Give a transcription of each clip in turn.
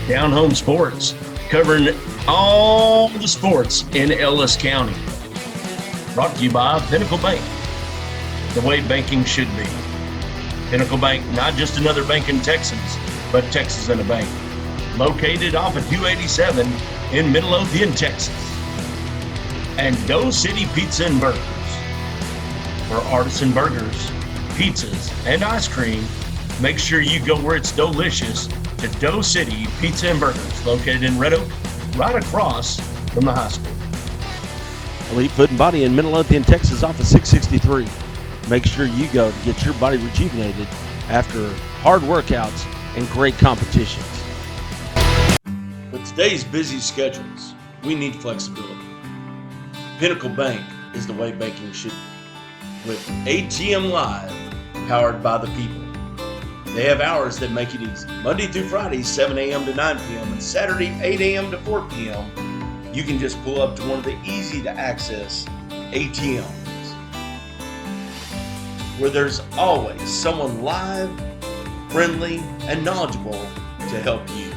DownHome Sports, covering all the sports in Ellis County. Brought to you by Pinnacle Bank, the way banking should be. Pinnacle Bank, not just another bank in Texas, but Texas and a bank. Located off of 287 in Midlothian, Texas. And Dough City Pizza and Burgers. For artisan burgers, pizzas, and ice cream, make sure you go where it's delicious to Dough City Pizza and Burgers, located in Red Oak, right across from the high school. Elite Foot and Body in Midlothian, Texas, off of 663. Make sure you go to get your body rejuvenated after hard workouts and great competitions. With today's busy schedules, we need flexibility. Pinnacle Bank is the way banking should be. With ATM Live, powered by the people. They have hours that make it easy. Monday through Friday, 7 a.m. to 9 p.m. and Saturday, 8 a.m. to 4 p.m. You can just pull up to one of the easy-to-access ATMs, where there's always someone live, friendly, and knowledgeable to help you.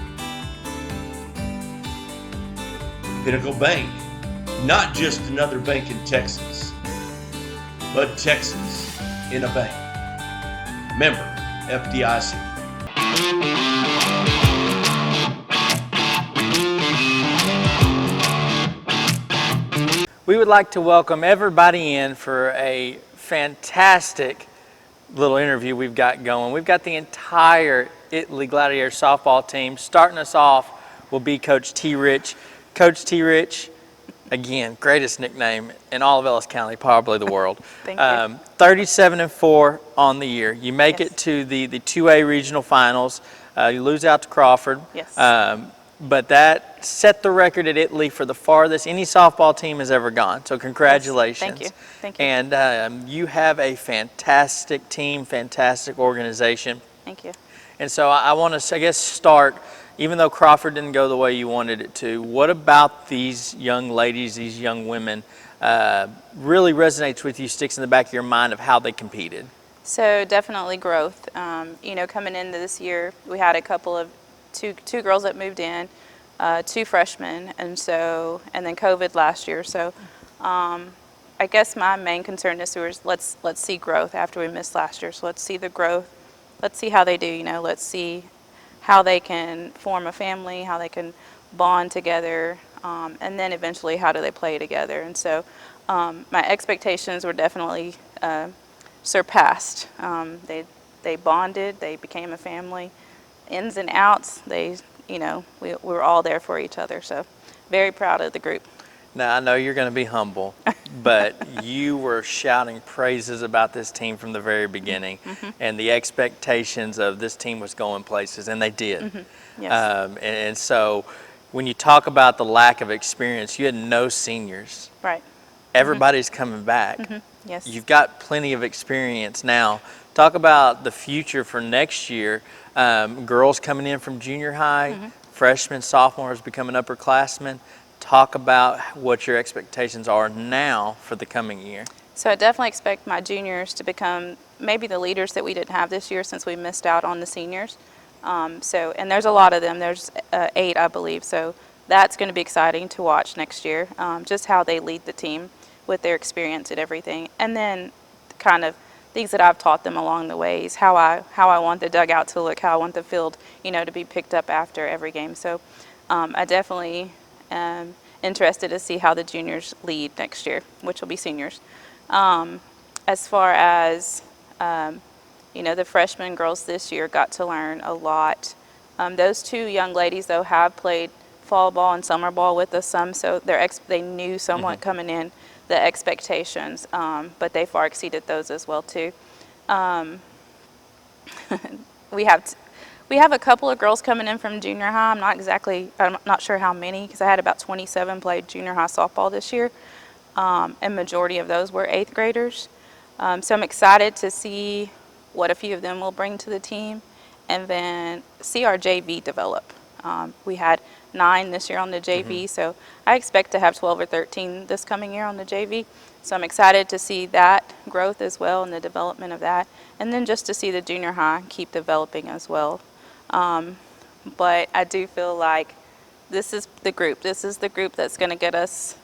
Pinnacle Bank, not just another bank in Texas, but Texas in a bank. Member FDIC. We would like to welcome everybody in for a fantastic little interview we've got going. We've got the entire Italy Gladiator softball team. Starting us off will be Coach T. Rich. Coach T. Rich, again, greatest nickname in all of Ellis County, probably the world. Thank you. 37-4 on the year. You make it to the 2A regional finals. You lose out to Crawford. Yes. But that set the record at Italy for the farthest any softball team has ever gone. So congratulations. Yes. Thank you. And you have a fantastic team, fantastic organization. Thank you. And so I want to, I guess, start, even though Crawford didn't go the way you wanted it to, what about these young ladies, these young women, really resonates with you, sticks in the back of your mind of how they competed? So definitely growth. Coming into this year, we had a couple of two girls that moved in, 2 freshmen, and then COVID last year. So I guess my main concern this year is let's see growth after we missed last year. So let's see the growth. Let's see how they do. Let's see how they can form a family, how they can bond together, and then eventually how do they play together. And so my expectations were definitely surpassed. They bonded, they became a family, ins and outs. We were all there for each other. So very proud of the group. Now, I know you're going to be humble, but you were shouting praises about this team from the very beginning, and the expectations of this team was going places, and they did. Yes. And so when you talk about the lack of experience, you had no seniors. Right. Everybody's coming back. Yes. You've got plenty of experience now. Talk about the future for next year. Girls coming in from junior high, freshmen, sophomores becoming upperclassmen. Talk about what your expectations are now for the coming year. So I definitely expect my juniors to become maybe the leaders that we didn't have this year since we missed out on the seniors. And there's a lot of them. There's 8, I believe. So that's going to be exciting to watch next year, just how they lead the team with their experience and everything. And then kind of things that I've taught them along the ways, how I want the dugout to look, how I want the field, to be picked up after every game. So I definitely am interested to see how the juniors lead next year, which will be seniors. As far as, the freshman girls this year got to learn a lot. Those 2 young ladies, though, have played fall ball and summer ball with us some, so they knew somewhat coming in the expectations, but they far exceeded those as well, too. We have a couple of girls coming in from junior high. I'm not sure how many, because I had about 27 played junior high softball this year, and majority of those were 8th graders. So I'm excited to see what a few of them will bring to the team, and then see our JV develop. We had 9 this year on the JV, so I expect to have 12 or 13 this coming year on the JV. So I'm excited to see that growth as well and the development of that, and then just to see the junior high keep developing as well. but I do feel like this is the group. This is the group that's going to get us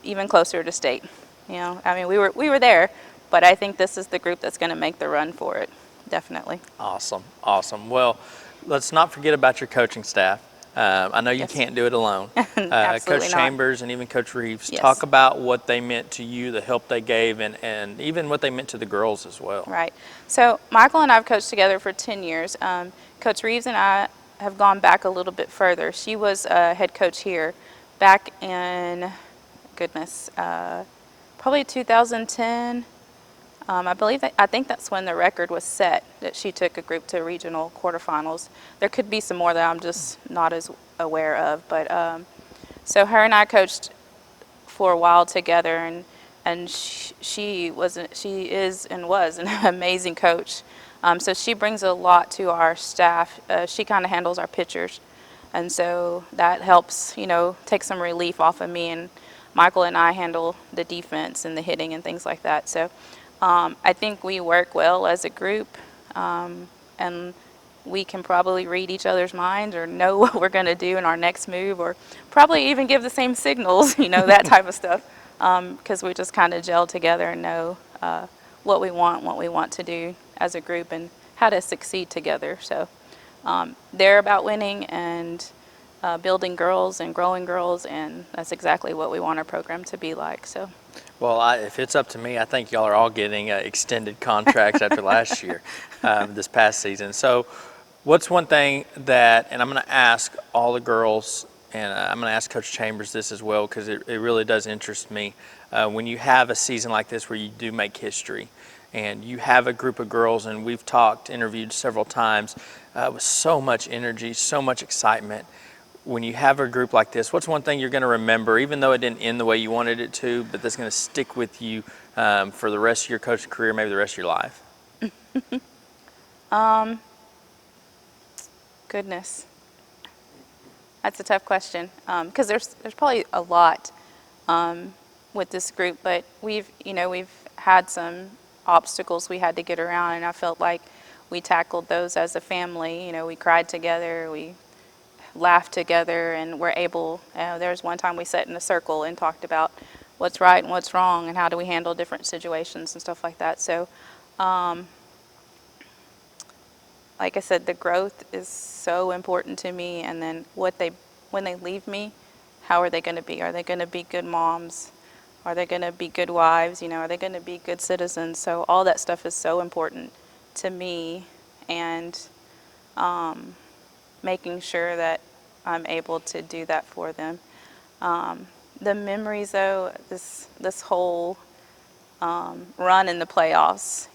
even closer to state. You know, I mean, we were there, but I think this is the group that's going to make the run for it. Definitely. Awesome, awesome. Well, let's not forget about your coaching staff. I know you Yes. can't do it alone. Absolutely Coach not. Chambers and even Coach Reeves, Yes. talk about what they meant to you, the help they gave, and even what they meant to the girls as well. Right. So Michael and I have coached together for 10 years. Coach Reeves and I have gone back a little bit further. She was a head coach here back in, probably 2010. I think that's when the record was set, that she took a group to regional quarterfinals. There could be some more that I'm just not as aware of, but so her and I coached for a while together, and she is and was an amazing coach. So she brings a lot to our staff. She kind of handles our pitchers, and so that helps, take some relief off of me. And Michael and I handle the defense and the hitting and things like that. So I think we work well as a group, and we can probably read each other's minds or know what we're going to do in our next move, or probably even give the same signals, that type of stuff, because we just kind of gel together and know what we want to do as a group and how to succeed together. So they're about winning and building girls and growing girls, and that's exactly what we want our program to be like. So. Well, if it's up to me, I think y'all are all getting extended contracts after last year, this past season. So what's one thing that, and I'm going to ask all the girls, and I'm going to ask Coach Chambers this as well, because it really does interest me. When you have a season like this where you do make history, and you have a group of girls, and we've interviewed several times, with so much energy, so much excitement. When you have a group like this, what's one thing you're going to remember, even though it didn't end the way you wanted it to, but that's going to stick with you for the rest of your coaching career, maybe the rest of your life? Goodness. That's a tough question, because there's probably a lot with this group, but we've had some obstacles we had to get around, and I felt like we tackled those as a family. We cried together, we laughed together, and we're able, there's one time we sat in a circle and talked about what's right and what's wrong and how do we handle different situations and stuff like that. So like I said, the growth is so important to me, and then when they leave me, how are they going to be? Are they going to be good moms? Are they going to be good wives? Are they going to be good citizens? So all that stuff is so important to me, and making sure that I'm able to do that for them. The memories, though, this whole run in the playoffs,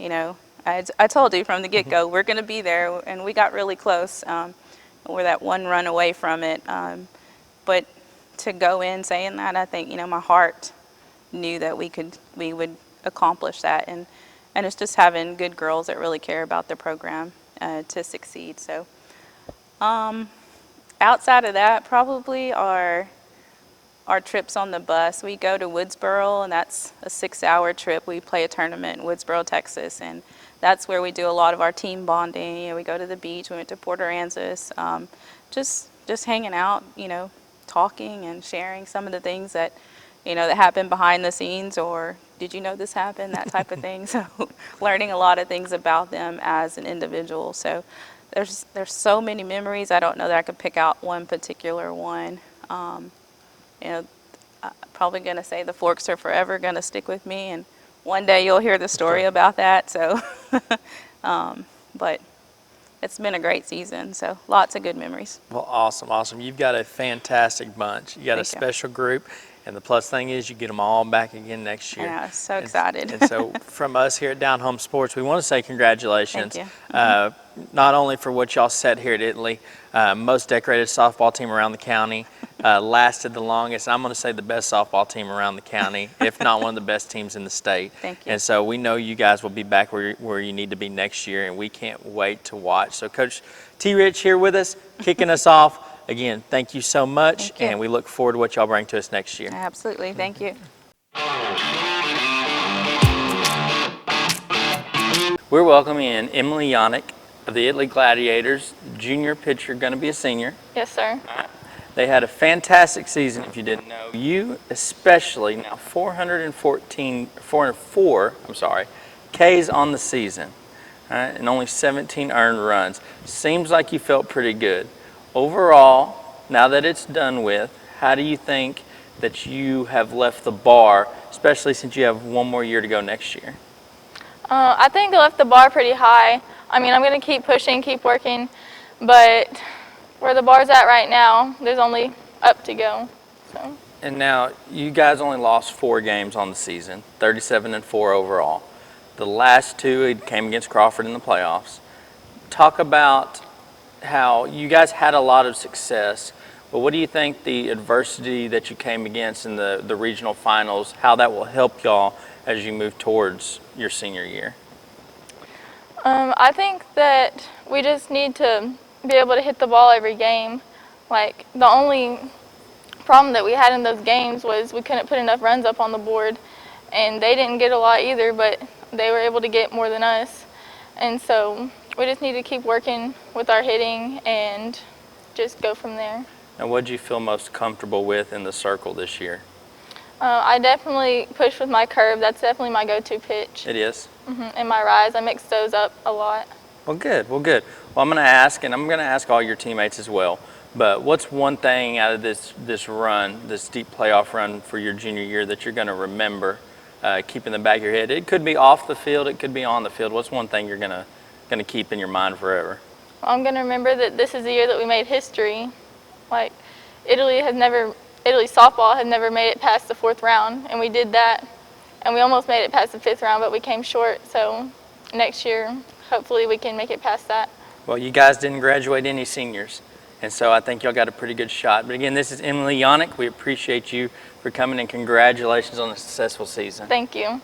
I told you from the get-go, we're going to be there, and we got really close. We're that one run away from it. But to go in saying that, I think, my heart knew that we would accomplish that. And it's just having good girls that really care about the program to succeed. So outside of that, probably our trips on the bus. We go to Woodsboro, and that's a 6-hour trip. We play a tournament in Woodsboro, Texas, and that's where we do a lot of our team bonding. We go to the beach. We went to Port Aransas, just hanging out, talking and sharing some of the things that, that happen behind the scenes, or did you know this happened, that type of thing. So learning a lot of things about them as an individual. So there's so many memories. I don't know that I could pick out one particular one. Probably going to say the forks are forever going to stick with me, and one day you'll hear the story about that. So, but it's been a great season, so lots of good memories. Well, awesome. You've got a fantastic bunch. You got a special group, and the plus thing is you get them all back again next year. Yeah, so excited. And so from us here at DownHome Sports, we want to say congratulations. Thank you. Not only for what y'all set here at Italy, most decorated softball team around the county, lasted the longest. I'm going to say the best softball team around the county, if not one of the best teams in the state. Thank you. And so we know you guys will be back where you need to be next year, and we can't wait to watch. So Coach T. Rich here with us, kicking us off. Again, thank you so much, and we look forward to what y'all bring to us next year. Absolutely. Thank you. We're welcoming in Emily Yannick of the Italy Gladiators, junior pitcher, going to be a senior. Yes, sir. They had a fantastic season, if you didn't know. You especially, now 404, Ks on the season, all right, and only 17 earned runs. Seems like you felt pretty good. Overall, now that it's done with, how do you think that you have left the bar, especially since you have one more year to go next year? I think I left the bar pretty high. I mean, I'm going to keep pushing, keep working, but where the bar's at right now, there's only up to go. So. And now, you guys only lost 4 games on the season, 37-4 overall. The last 2, it came against Crawford in the playoffs. Talk about how you guys had a lot of success, but what do you think the adversity that you came against in the regional finals, how that will help y'all as you move towards your senior year? I think that we just need to be able to hit the ball every game. Like, the only problem that we had in those games was we couldn't put enough runs up on the board, and they didn't get a lot either, but they were able to get more than us. And so we just need to keep working with our hitting and just go from there. And what did you feel most comfortable with in the circle this year? I definitely push with my curve. That's definitely my go-to pitch. It is? And my rise, I mix those up a lot. Well, good. Well, good. Well, I'm going to ask, and I'm going to ask all your teammates as well, but what's one thing out of this run, this deep playoff run for your junior year that you're going to remember, keep in the back of your head? It could be off the field. It could be on the field. What's one thing you're going to keep in your mind forever? Well, I'm going to remember that this is the year that we made history. Like, Italy softball had never made it past the 4th round, and we did that. And we almost made it past the 5th round, but we came short. So next year, hopefully we can make it past that. Well, you guys didn't graduate any seniors, and so I think y'all got a pretty good shot. But again, this is Emily Yannick. We appreciate you for coming, and congratulations on a successful season. Thank you.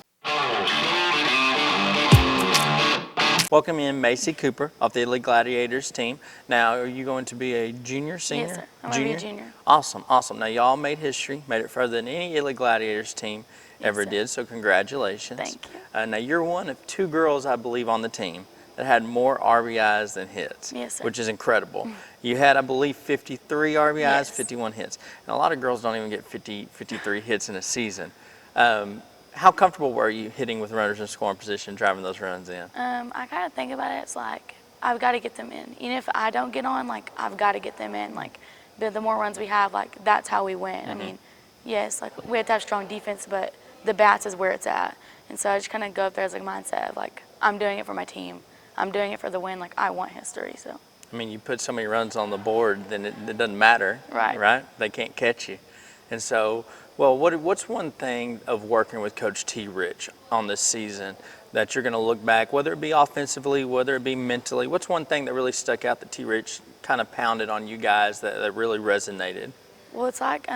Welcome in Macy Cooper of the Italy Gladiators team. Now, are you going to be a junior, senior? Yes, sir. I'm going to be a junior. Awesome, awesome. Now, y'all made history, made it further than any Italy Gladiators team ever did, so congratulations. Thank you. Now, you're one of 2 girls, I believe, on the team that had more RBIs than hits, Yes, sir. which is incredible. You had, I believe, 53 RBIs, Yes. 51 hits. And a lot of girls don't even get 53 hits in a season. How comfortable were you hitting with runners in scoring position, driving those runs in? I kind of think about it, it's like, I've got to get them in. Even if I don't get on, like, I've got to get them in. Like, the more runs we have, like, that's how we win. I mean, yes, like, we have to have strong defense, but the bats is where it's at. And so I just kind of go up there as a mindset of, like, I'm doing it for my team. I'm doing it for the win. Like, I want history, so. I mean, you put so many runs on the board, then it doesn't matter, right? They can't catch you. And so, well, what's one thing of working with Coach T. Rich on this season that you're going to look back, whether it be offensively, whether it be mentally? What's one thing that really stuck out that T. Rich kind of pounded on you guys that really resonated? Well, it's like,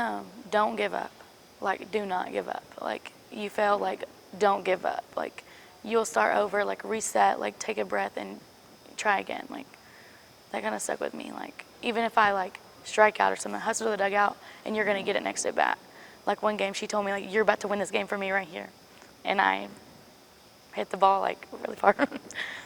don't give up. Like, do not give up. Like, you fail, like, don't give up. Like, you'll start over, like, reset, like, take a breath and try again. Like, that kind of stuck with me. Like, even if I, like, strike out or something, hustle to the dugout, and you're going to get it next at bat. Like, one game, she told me, like, you're about to win this game for me right here. And I hit the ball, like, really far.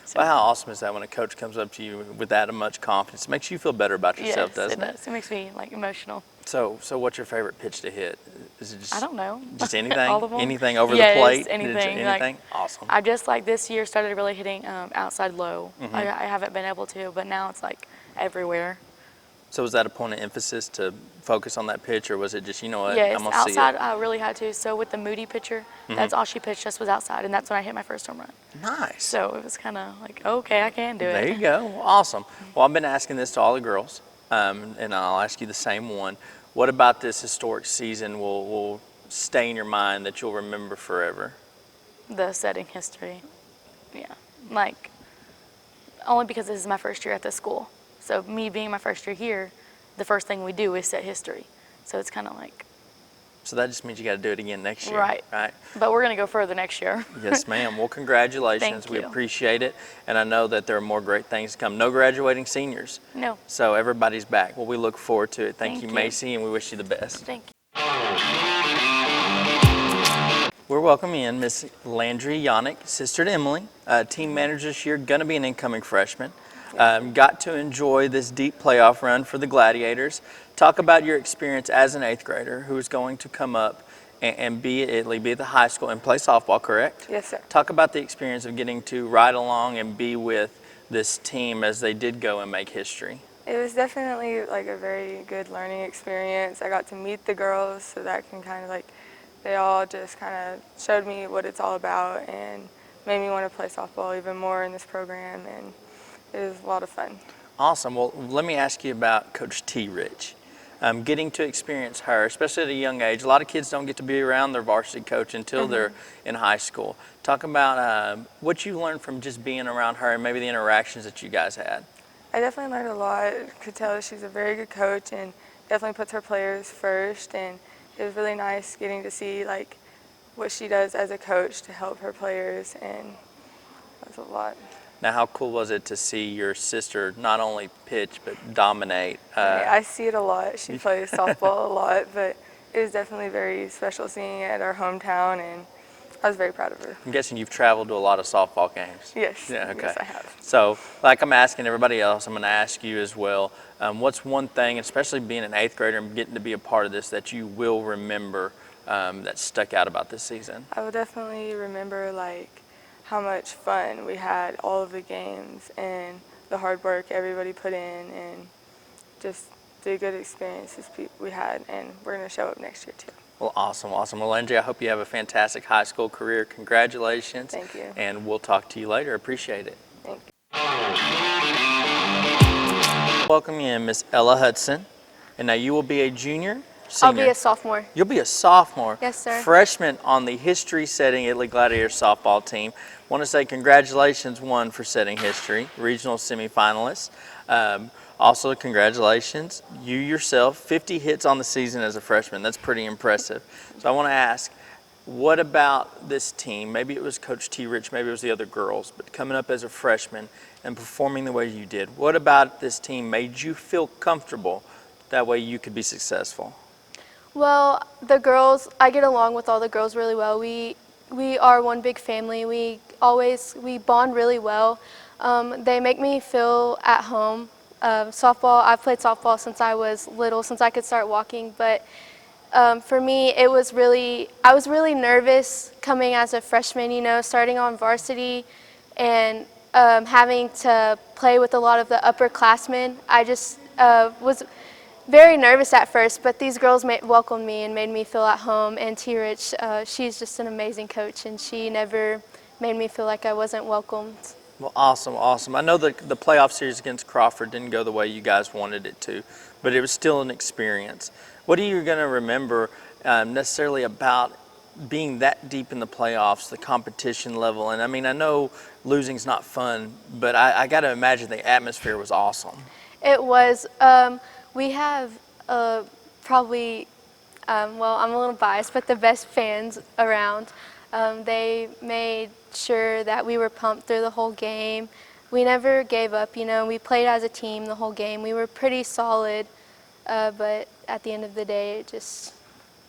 So, well, how awesome is that when a coach comes up to you with that much confidence? It makes you feel better about yourself, doesn't it? Yes, it does. It makes me, like, emotional. So what's your favorite pitch to hit? Is it just, I don't know. Just anything? All of them? Anything over Yes, the plate? anything. Anything? Like, Awesome. I just, like, this year started really hitting outside low. I haven't been able to, but now it's, like, everywhere. So was that a point of emphasis to focus on that pitch, or was it just, you know what, Yes, I'm going to see outside it? I really had to. So with the Moody pitcher, that's all she pitched us was outside, and that's when I hit my first home run. Nice. So it was kind of like, okay, I can do it. There you go. Well, awesome. Well, I've been asking this to all the girls, and I'll ask you the same one. What about this historic season will stay in your mind that you'll remember forever? The setting history. Yeah. Like, only because this is my first year at this school. So me being my first year here, the first thing we do is set history. So it's kind of like. So that just means you got to do it again next year. Right. Right. But we're going to go further next year. Yes, ma'am. Well, congratulations. Thank We you. appreciate it. And I know that there are more great things to come. No graduating seniors. No. So everybody's back. Well, we look forward to it. Thank Thank you, you. Macy, and we wish you the best. Thank you. We're welcoming in Miss Landry Yannick, sister to Emily, team manager this year, going to be an incoming freshman. Got to enjoy this deep playoff run for the Gladiators. Talk about your experience as an 8th grader who is going to come up and be at Italy, be at the high school and play softball, correct? Yes, sir. Talk about the experience of getting to ride along and be with this team as they did go and make history. It was definitely like a very good learning experience. I got to meet the girls, so that can kind of like, they all just kind of showed me what it's all about and made me want to play softball even more in this program, and it was a lot of fun. Awesome. Well, let me ask you about Coach T. Rich. Getting to experience her, especially at a young age. A lot of kids don't get to be around their varsity coach until they're in high school. Talk about what you learned from just being around her and maybe the interactions that you guys had. I definitely learned a lot. Could tell that she's a very good coach and definitely puts her players first, and it was really nice getting to see like what she does as a coach to help her players, and that's a lot. Now, how cool was it to see your sister not only pitch but dominate? I see it a lot. She plays softball a lot, but it was definitely very special seeing it at our hometown, and I was very proud of her. I'm guessing you've traveled to a lot of softball games. Yes, Yeah, okay. yes I have. So, like I'm asking everybody else, I'm going to ask you as well. What's one thing, especially being an 8th grader and getting to be a part of this, that you will remember that stuck out about this season? I will definitely remember like how much fun we had all of the games and the hard work everybody put in, and just the good experiences we had, and we're going to show up next year too. Well, awesome, awesome. Well, Angie, I hope you have a fantastic high school career. Congratulations. Thank you. And we'll talk to you later. Appreciate it. Thank you. Welcome in, Miss Ella Hudson. And now you will be a junior? I'll Senior? be a sophomore. You'll be a sophomore. Yes, sir. Freshman on the history-setting Italy Gladiator softball team. Want to say congratulations, one, for setting history, regional semifinalist. Also, congratulations, you yourself, 50 hits on the season as a freshman. That's pretty impressive. So I want to ask, what about this team? Maybe it was Coach T. Rich, maybe it was the other girls, but coming up as a freshman and performing the way you did, what about this team made you feel comfortable that way you could be successful? Well, the girls, I get along with all the girls really well. We are one big family. We bond really well. They make me feel at home. Softball, I've played softball since I was little, since I could start walking, but for me, I was really nervous coming as a freshman, you know, starting on varsity and having to play with a lot of the upperclassmen. I just was very nervous at first, but these girls welcomed me and made me feel at home. And T. Rich, she's just an amazing coach, and she never made me feel like I wasn't welcomed. Well, awesome, awesome. I know the playoff series against Crawford didn't go the way you guys wanted it to, but it was still an experience. What are you going to remember necessarily about being that deep in the playoffs, the competition level? And I mean, I know losing's not fun, but I got to imagine the atmosphere was awesome. It was. We have probably, well, I'm a little biased, but the best fans around. They made sure that we were pumped through the whole game. We never gave up, you know. We played as a team the whole game. We were pretty solid, but at the end of the day, it just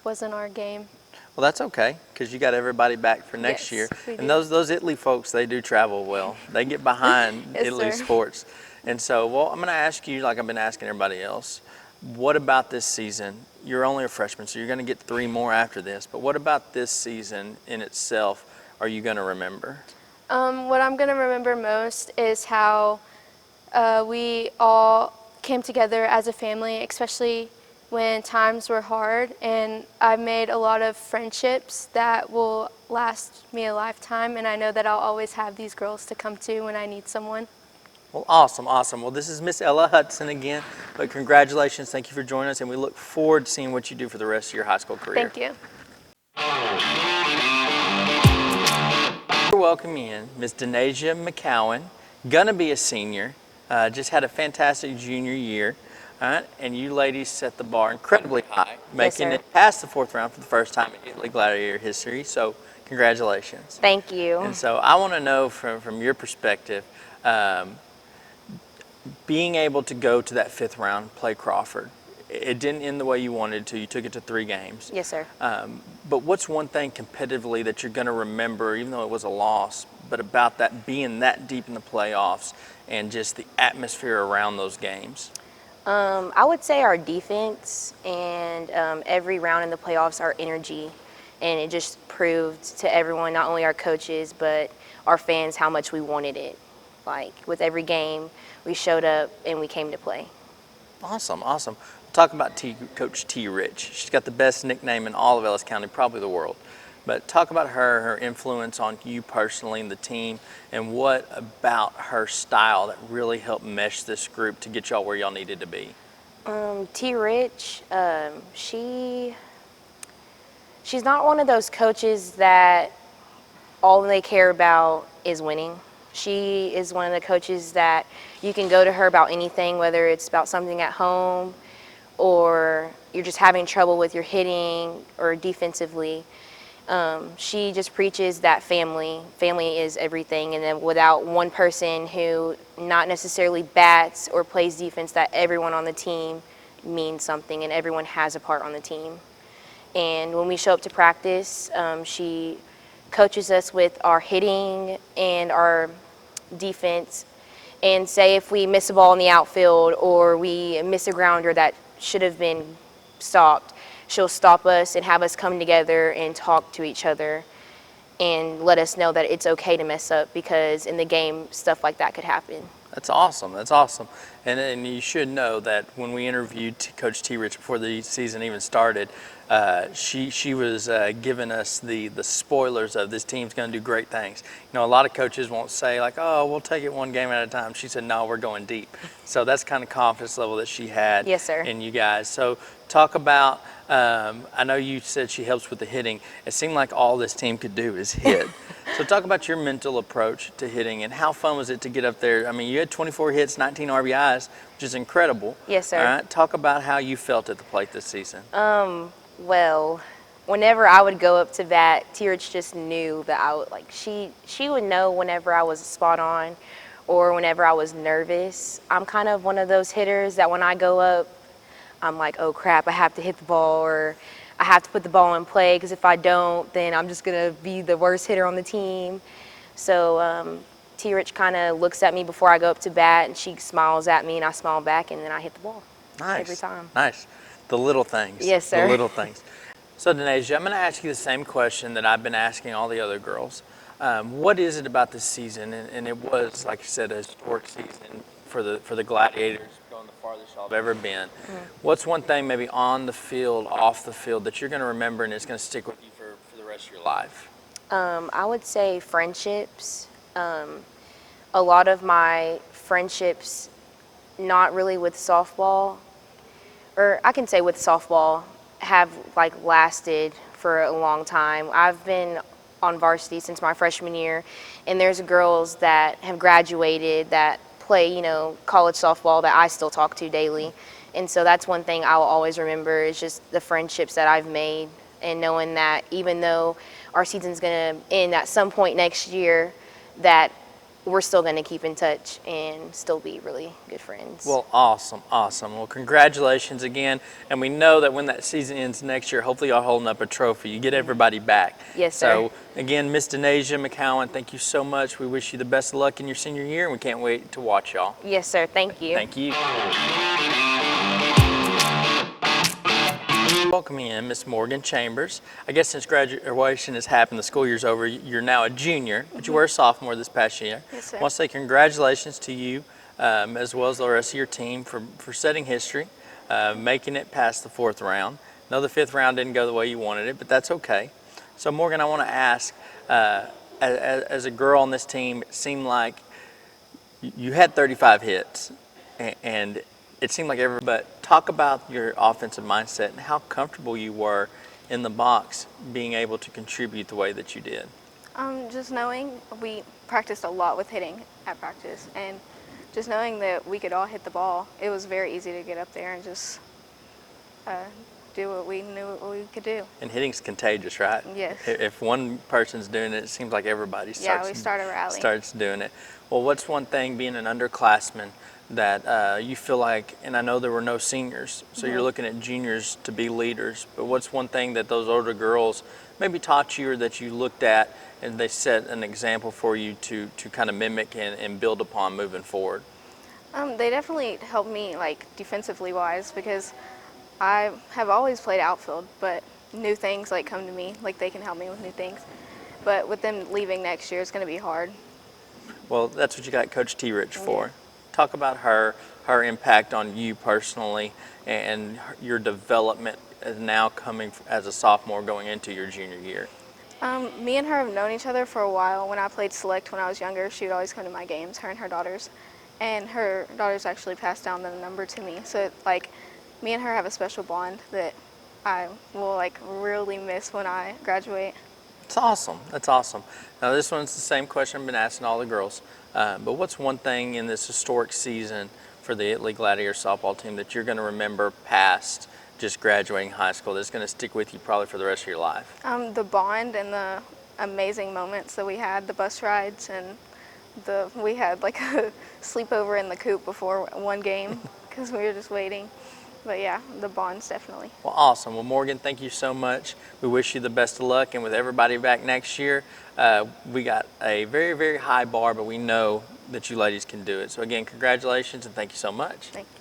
wasn't our game. Well, that's okay, because you got everybody back for next year. And those Italy folks, they do travel well. They get behind Yes, Italy sir. sports. And so, well, I'm going to ask you, like I've been asking everybody else, what about this season? You're only a freshman, so you're going to get 3 more after this. But what about this season in itself are you going to remember? What I'm going to remember most is how we all came together as a family, especially when times were hard. And I've made a lot of friendships that will last me a lifetime. And I know that I'll always have these girls to come to when I need someone. Well, awesome, awesome. Well, this is Miss Ella Hudson again, but congratulations. Thank you for joining us, and we look forward to seeing what you do for the rest of your high school career. Thank you. Welcome in Miss Denasia McCowan, gonna be a senior, just had a fantastic junior year, and you ladies set the bar incredibly high, making it past the 4th round for the first time in Italy Gladiator history, so congratulations. Thank you. And so I want to know from your perspective, being able to go to that 5th round, play Crawford, it didn't end the way you wanted to. You took it to 3 games. Yes, sir. But what's one thing competitively that you're going to remember, even though it was a loss, but about that being that deep in the playoffs and just the atmosphere around those games? I would say our defense and every round in the playoffs, our energy. And it just proved to everyone, not only our coaches, but our fans, how much we wanted it. Like, with every game, we showed up and we came to play. Awesome, awesome. Talk about Coach T. Rich. She's got the best nickname in all of Ellis County, probably the world. But talk about her influence on you personally and the team, and what about her style that really helped mesh this group to get y'all where y'all needed to be. T. Rich, she's not one of those coaches that all they care about is winning. She is one of the coaches that you can go to her about anything, whether it's about something at home or you're just having trouble with your hitting or defensively. She just preaches that family is everything, and then without one person who not necessarily bats or plays defense, that everyone on the team means something and everyone has a part on the team. And when we show up to practice, she coaches us with our hitting and our defense, and say if we miss a ball in the outfield or we miss a grounder that should have been stopped, she'll stop us and have us come together and talk to each other and let us know that it's okay to mess up, because in the game, stuff like that could happen. That's awesome. That's awesome. And you should know that when we interviewed Coach T. Rich before the season even started, she was giving us the spoilers of this team's going to do great things. You know, a lot of coaches won't say like, oh, we'll take it one game at a time. She said, no, we're going deep. So that's kind of confidence level that she had Yes, sir. in you guys. So talk about, I know you said she helps with the hitting. It seemed like all this team could do is hit. So talk about your mental approach to hitting, and how fun was it to get up there? I mean, you had 24 hits, 19 RBIs, which is incredible. Yes, sir. All right, talk about how you felt at the plate this season. Well, whenever I would go up to bat, T-Rich just knew that I would, like, she would know whenever I was spot on or whenever I was nervous. I'm kind of one of those hitters that when I go up, I'm like, oh crap, I have to hit the ball, or I have to put the ball in play, because if I don't, then I'm just going to be the worst hitter on the team. So T-Rich kind of looks at me before I go up to bat, and she smiles at me, and I smile back, and then I hit the ball. Nice. Every time. Nice. The little things. Yes, sir. The little things. So, Denasia, I'm going to ask you the same question that I've been asking all the other girls. What is it about this season? And it was, like you said, a historic season for the Gladiators, going the farthest y'all have ever been. What's one thing maybe on the field, off the field, that you're going to remember and it's going to stick with you for the rest of your life? I would say friendships. A lot of my friendships, not really with softball, or I can say with softball, have like lasted for a long time. I've been on varsity since my freshman year, and there's girls that have graduated that play, you know, college softball that I still talk to daily. And so that's one thing I'll always remember, is just the friendships that I've made, and knowing that even though our season's going to end at some point next year, that we're still going to keep in touch and still be really good friends. Well, awesome, awesome. Well, congratulations again. And we know that when that season ends next year, hopefully y'all holding up a trophy. You get everybody back. Yes, sir. So, again, Miss Denasia McCowan, thank you so much. We wish you the best of luck in your senior year, and we can't wait to watch y'all. Yes, sir. Thank you. Thank you. Welcome in Miss Morgan Chambers. I guess since graduation has happened, the school year's over, you're now a junior, but you were a sophomore this past year. Yes, sir. I want to say congratulations to you, as well as the rest of your team for setting history, making it past the 4th round. No, the 5th round didn't go the way you wanted it, but that's okay. So Morgan, I want to ask, as a girl on this team, it seemed like you had 35 hits, and it seemed like but talk about your offensive mindset and how comfortable you were in the box being able to contribute the way that you did. Just knowing we practiced a lot with hitting at practice, and just knowing that we could all hit the ball, it was very easy to get up there and just do what we knew what we could do. And hitting's contagious, right? Yes. If one person's doing it, it seems like everybody starts Yeah, we start a rally. Starts doing it. Well, what's one thing being an underclassman that you feel like, and I know there were no seniors, so you're looking at juniors to be leaders, but what's one thing that those older girls maybe taught you or that you looked at and they set an example for you to kind of mimic and build upon moving forward? They definitely helped me, like, defensively wise, because I have always played outfield, but new things like come to me, like they can help me with new things. But with them leaving next year, it's going to be hard. Well, that's what you got Coach T. Rich for. Talk about her impact on you personally and your development now coming as a sophomore going into your junior year. Me and her have known each other for a while. When I played select when I was younger, she would always come to my games, her and her daughters. And her daughters actually passed down the number to me. So, like, me and her have a special bond that I will, like, really miss when I graduate. It's awesome. That's awesome. Now, this one's the same question I've been asking all the girls. But what's one thing in this historic season for the Italy Gladiator softball team that you're going to remember past just graduating high school that's going to stick with you probably for the rest of your life? The bond and the amazing moments that we had, the bus rides, and we had like a sleepover in the coop before one game because we were just waiting. But yeah, the bonds definitely. Well, awesome. Well, Morgan, thank you so much. We wish you the best of luck, and with everybody back next year, we got a very, very high bar, but we know that you ladies can do it. So again, congratulations and thank you so much. Thank you.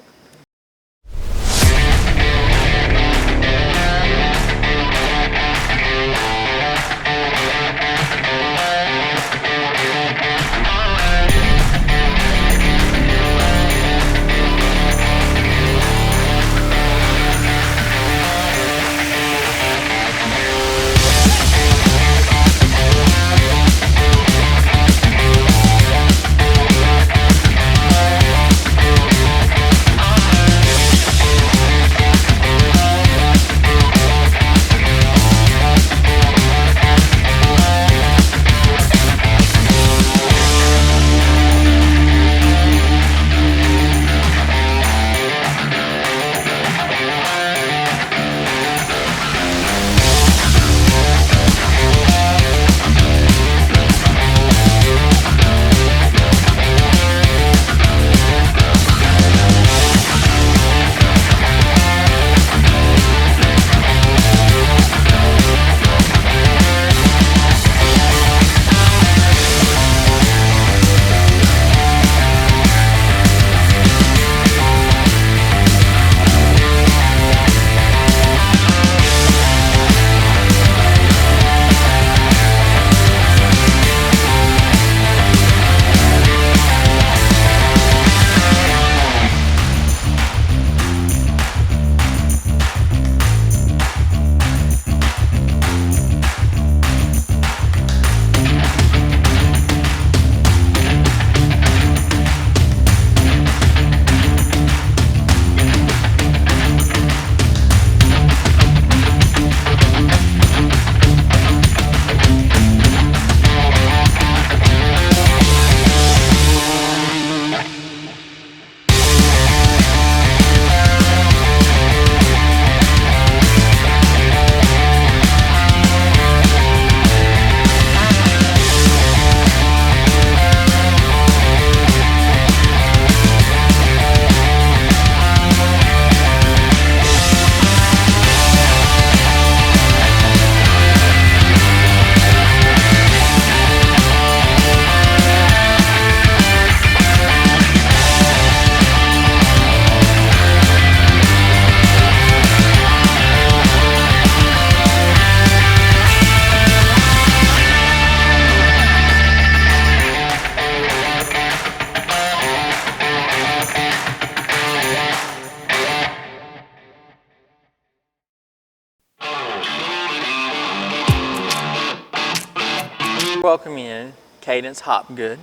Welcome in Cadence Hopgood,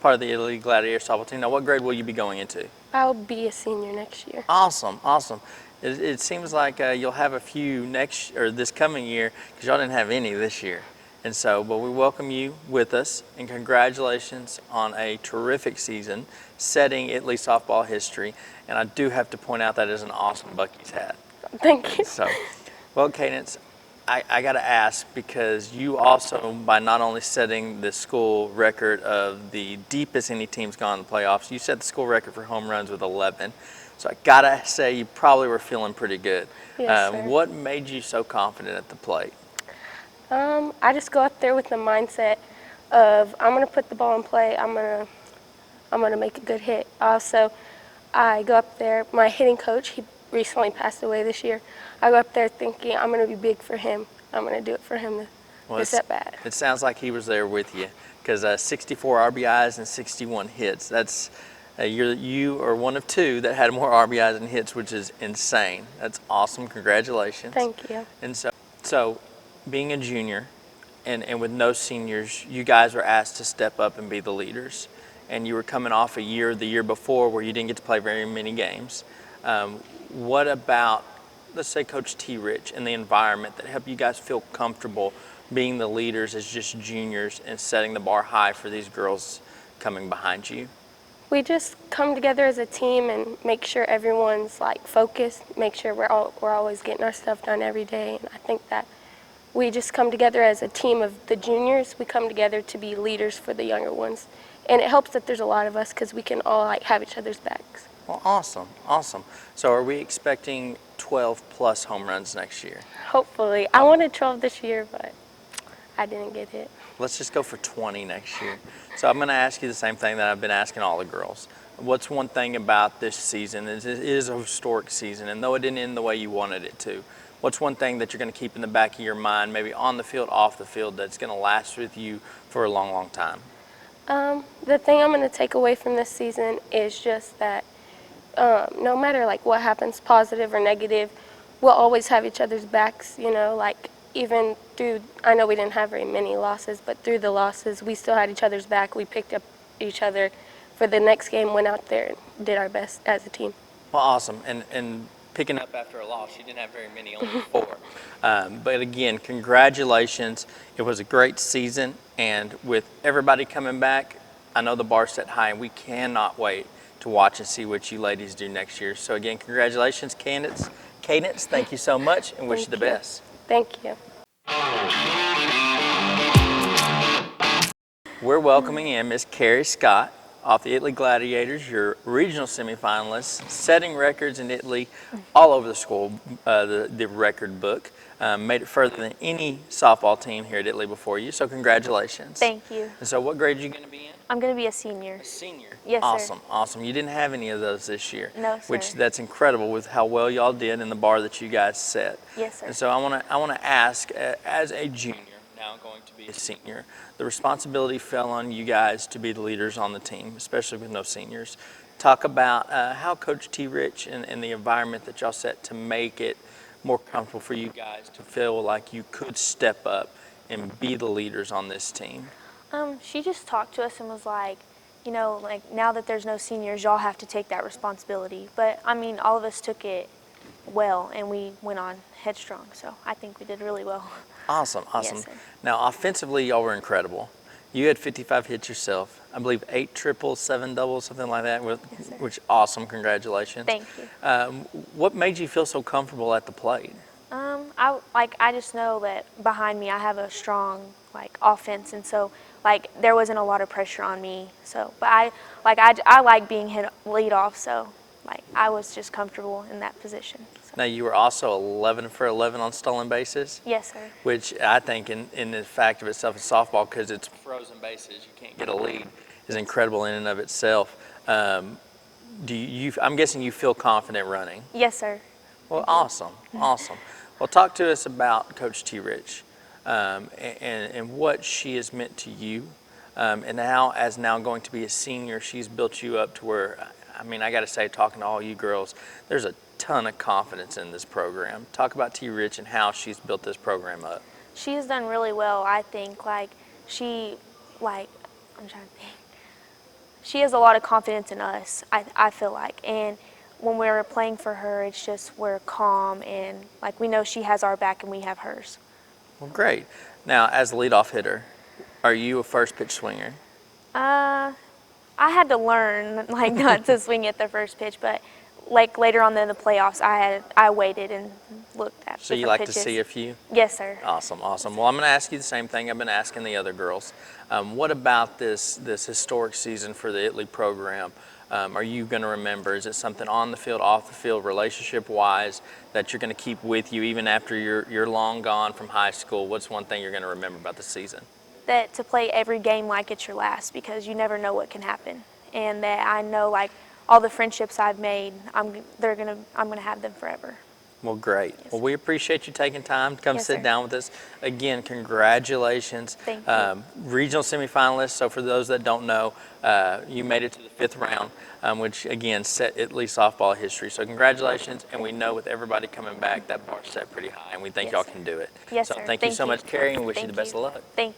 part of the Italy Gladiator softball team. Now, what grade will you be going into? I'll be a senior next year. Awesome, awesome. It seems like you'll have a few this coming year because y'all didn't have any this year. And so, but we welcome you with us and congratulations on a terrific season, setting Italy softball history. And I do have to point out that is an awesome Buc-ee's hat. Thank you. So, well, Cadence, I got to ask, because you also, by not only setting the school record of the deepest any team's gone in the playoffs, you set the school record for home runs with 11. So I got to say you probably were feeling pretty good. Yes, sir. What made you so confident at the plate? I just go up there with the mindset of I'm gonna put the ball in play. I'm gonna make a good hit. Also, I go up there. My hitting coach, he recently passed away this year. I go up there thinking I'm gonna be big for him. I'm gonna do it for him to set bat. It sounds like he was there with you, because 64 RBIs and 61 hits. That's you are one of two that had more RBIs and hits, which is insane. That's awesome. Congratulations. Thank you. And so being a junior and with no seniors, you guys were asked to step up and be the leaders. And you were coming off a year, the year before, where you didn't get to play very many games. What about, let's say, Coach T. Rich and the environment that helped you guys feel comfortable being the leaders as just juniors and setting the bar high for these girls coming behind you? We just come together as a team and make sure everyone's like focused. Make sure we're always getting our stuff done every day. And I think that we just come together as a team of the juniors. We come together to be leaders for the younger ones. And it helps that there's a lot of us because we can all like have each other's backs. Well, awesome, awesome. So are we expecting 12 plus home runs next year? Hopefully. I wanted 12 this year, but I didn't get it. Let's just go for 20 next year. So I'm going to ask you the same thing that I've been asking all the girls. What's one thing about this season? It is a historic season, and though it didn't end the way you wanted it to, what's one thing that you're going to keep in the back of your mind, maybe on the field, off the field, that's going to last with you for a long, long time? The thing I'm going to take away from this season is just that no matter like what happens, positive or negative, we'll always have each other's backs, you know, like even through, I know we didn't have very many losses, but through the losses, we still had each other's back. We picked up each other for the next game, went out there and did our best as a team. Well, awesome. And picking up after a loss, you didn't have very many, only 4. But again, congratulations. It was a great season, and with everybody coming back, I know the bar's set high, and we cannot wait to watch and see what you ladies do next year. So again, congratulations, Cadence. Thank you so much, and wish you the best. Thank you. We're welcoming in Miss Carrie Scott off the Italy Gladiators, your regional semifinalist, setting records in Italy all over the school, the record book. Made it further than any softball team here at Italy before you, so congratulations. Thank you. And so what grade are you going to be in? I'm going to be a senior. A senior? Yes, awesome, sir. Awesome. You didn't have any of those this year. No, sir. Which that's incredible with how well y'all did and the bar that you guys set. Yes, sir. And so I want to ask, as a junior, now going to be a senior, the responsibility fell on you guys to be the leaders on the team, especially with no seniors. Talk about how Coach T. Rich and the environment that y'all set to make it more comfortable for you guys to feel like you could step up and be the leaders on this team. She just talked to us and was like, you know, like now that there's no seniors, y'all have to take that responsibility. But I mean, all of us took it well and we went on headstrong. So I think we did really well. Awesome, awesome. Yes, sir. Now, offensively, y'all were incredible. You had 55 hits yourself. I believe 8 triples, 7 doubles, something like that, Yes, sir. which awesome. Congratulations. Thank you. What made you feel so comfortable at the plate? I just know that behind me I have a strong offense, and so there wasn't a lot of pressure on me. So, but I like being hit lead off, so I was just comfortable in that position. So. Now, you were also 11 for 11 on stolen bases. Yes, sir. Which I think in the fact of itself in softball, because it's frozen bases, you can't get a lead, is incredible in and of itself. I'm guessing you feel confident running. Yes, sir. Well, awesome, awesome. Well, talk to us about Coach T. Rich and what she has meant to you, and how, as now going to be a senior, she's built you up to where, I mean, I got to say, talking to all you girls, there's a ton of confidence in this program. Talk about T. Rich and how she's built this program up. She has done really well, I think. I'm trying to think. She has a lot of confidence in us, I feel like. And when we're playing for her, it's just we're calm and we know she has our back and we have hers. Well, great. Now, as a leadoff hitter, are you a first pitch swinger? I had to learn not to swing at the first pitch, but like later on in the playoffs, I waited and looked at. So you different like pitches. to see a few? Yes, sir. Awesome, awesome. Well, I'm going to ask you the same thing I've been asking the other girls. What about this historic season for the Italy program? Are you going to remember? Is it something on the field, off the field, relationship-wise, that you're going to keep with you even after you're long gone from high school? What's one thing you're going to remember about the season? That to play every game like it's your last, because you never know what can happen, and that I know like all the friendships I've made, I'm gonna have them forever. Well, great. Yes. Well, we appreciate you taking time to come Yes, sit sir. down with us. Again, congratulations. Thank you. Regional semifinalists. So for those that don't know, you made it to the 5th round, which again set Italy softball history. So congratulations. And we know with everybody coming back, that bar's set pretty high, and we think Yes, y'all sir. can do it. Yes, so sir. thank you so much, Carrie, and wish you Thank the best of luck. Thank you.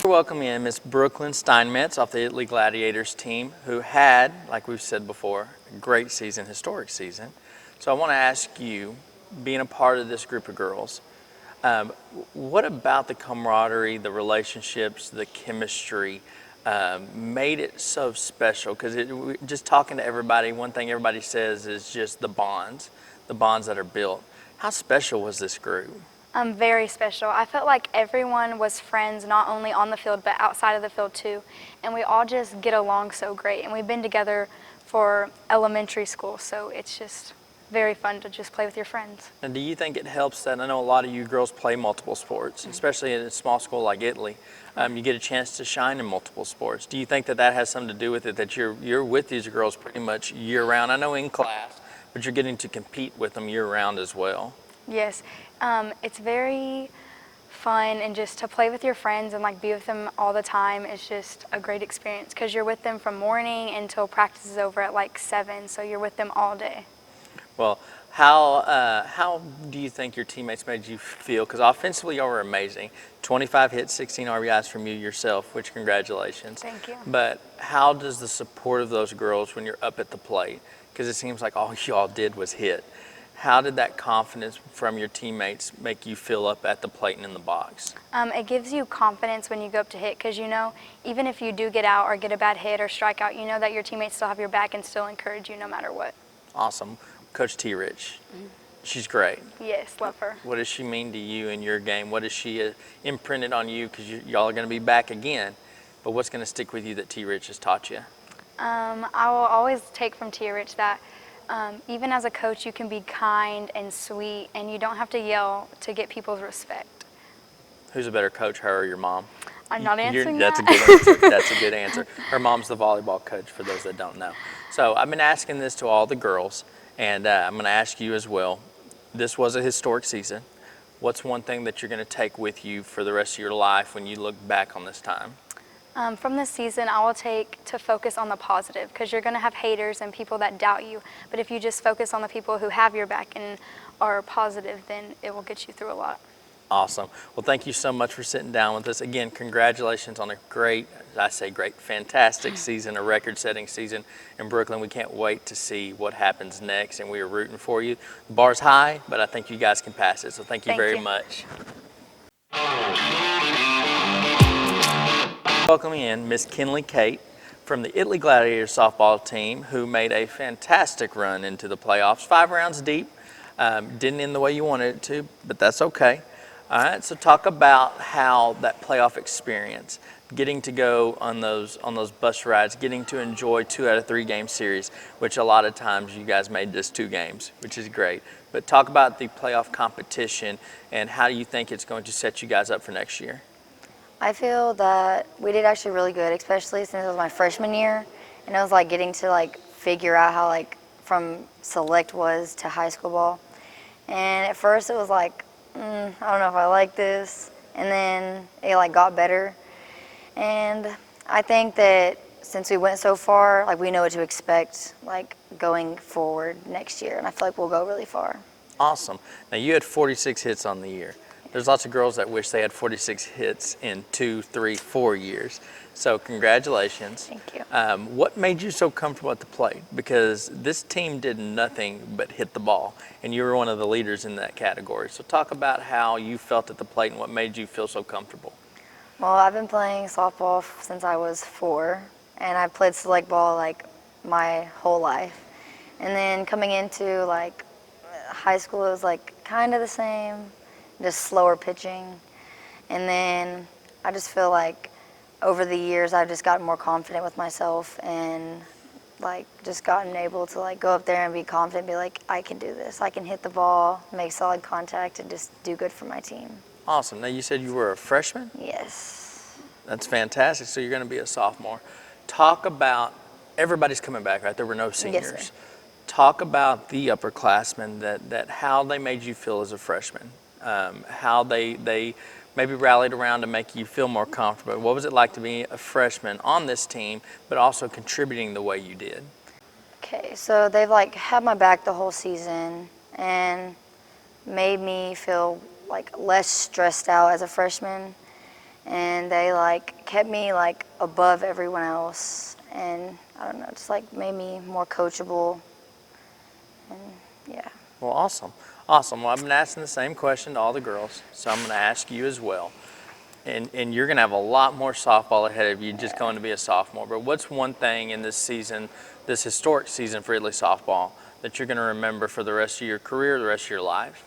Welcome in Miss Brooklyn Steinmetz off the Italy Gladiators team, who had, like we've said before, a great season, historic season. So I want to ask you, being a part of this group of girls, what about the camaraderie, the relationships, the chemistry made it so special? Because just talking to everybody, one thing everybody says is just the bonds that are built. How special was this group? Very special. I felt like everyone was friends, not only on the field, but outside of the field too. And we all just get along so great. And we've been together for elementary school, so it's just very fun to just play with your friends. And do you think it helps that, I know a lot of you girls play multiple sports, especially in a small school like Italy, you get a chance to shine in multiple sports. Do you think that that has something to do with it, that you're with these girls pretty much year round? I know in class, but you're getting to compete with them year round as well. Yes, it's very fun, and just to play with your friends and like be with them all the time is just a great experience, because you're with them from morning until practice is over at like 7, so you're with them all day. Well, how do you think your teammates made you feel? Because offensively, y'all were amazing. 25 hits, 16 RBIs from you yourself, which congratulations. Thank you. But how does the support of those girls when you're up at the plate, because it seems like all y'all did was hit, how did that confidence from your teammates make you feel up at the plate and in the box? It gives you confidence when you go up to hit, because you know, even if you do get out or get a bad hit or strike out, you know that your teammates still have your back and still encourage you no matter what. Awesome. Coach T. Rich, she's great. Yes, love her. What does she mean to you in your game? What does she imprinted on you? Because y'all are going to be back again, but what's going to stick with you that T. Rich has taught you? I will always take from T. Rich that even as a coach, you can be kind and sweet, and you don't have to yell to get people's respect. Who's a better coach, her or your mom? I'm not answering That's that. a good answer. That's a good answer. Her mom's the volleyball coach, for those that don't know. So I've been asking this to all the girls, and I'm going to ask you as well. This was a historic season. What's one thing that you're going to take with you for the rest of your life when you look back on this time? From this season, I will take to focus on the positive, because you're going to have haters and people that doubt you. But if you just focus on the people who have your back and are positive, then it will get you through a lot. Awesome. Well, thank you so much for sitting down with us. Again, congratulations on a great, fantastic season, a record-setting season in Brooklyn. We can't wait to see what happens next, and we are rooting for you. The bar's high, but I think you guys can pass it, so thank you very much. Welcome in Miss Kinley Cate from the Italy Gladiator softball team, who made a fantastic run into the playoffs, 5 rounds deep. Didn't end the way you wanted it to, but that's okay. All right, so talk about how that playoff experience, getting to go on those bus rides, getting to enjoy 2 out of 3 game series, which a lot of times you guys made just 2 games, which is great. But talk about the playoff competition and how do you think it's going to set you guys up for next year? I feel that we did actually really good, especially since it was my freshman year, and it was like getting to like figure out how like from select was to high school ball. And at first it was like, I don't know if I like this, and then it like got better. And I think that since we went so far, like we know what to expect like going forward next year, and I feel like we'll go really far. Awesome. Now you had 46 hits on the year. There's lots of girls that wish they had 46 hits in 2, 3, 4 years. So congratulations. Thank you. What made you so comfortable at the plate? Because this team did nothing but hit the ball, and you were one of the leaders in that category. So talk about how you felt at the plate and what made you feel so comfortable. Well, I've been playing softball since I was 4, and I've played select ball like my whole life. And then coming into like high school, it was like kind of the same, just slower pitching. And then I just feel like over the years I've just gotten more confident with myself and like just gotten able to like go up there and be confident, be like, I can do this. I can hit the ball, make solid contact, and just do good for my team. Awesome. Now you said you were a freshman? Yes. That's fantastic. So you're going to be a sophomore. Talk about, everybody's coming back, right? There were no seniors. Yes, sir. Talk about the upperclassmen, that how they made you feel as a freshman, how they maybe rallied around to make you feel more comfortable. What was it like to be a freshman on this team, but also contributing the way you did? Okay, so they've like had my back the whole season and made me feel like less stressed out as a freshman, and they like kept me like above everyone else, and I don't know, just like made me more coachable, and yeah. Well, awesome. Awesome. Well, I've been asking the same question to all the girls, so I'm going to ask you as well. And you're going to have a lot more softball ahead of you just going to be a sophomore. But what's one thing in this season, this historic season for Italy softball, that you're going to remember for the rest of your career, the rest of your life?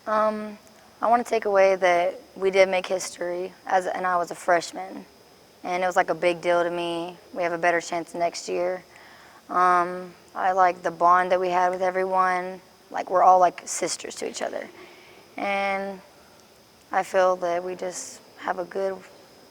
I want to take away that we did make history, and I was a freshman, and it was like a big deal to me. We have a better chance next year. I like the bond that we had with everyone. Like we're all like sisters to each other, and I feel that we just have a good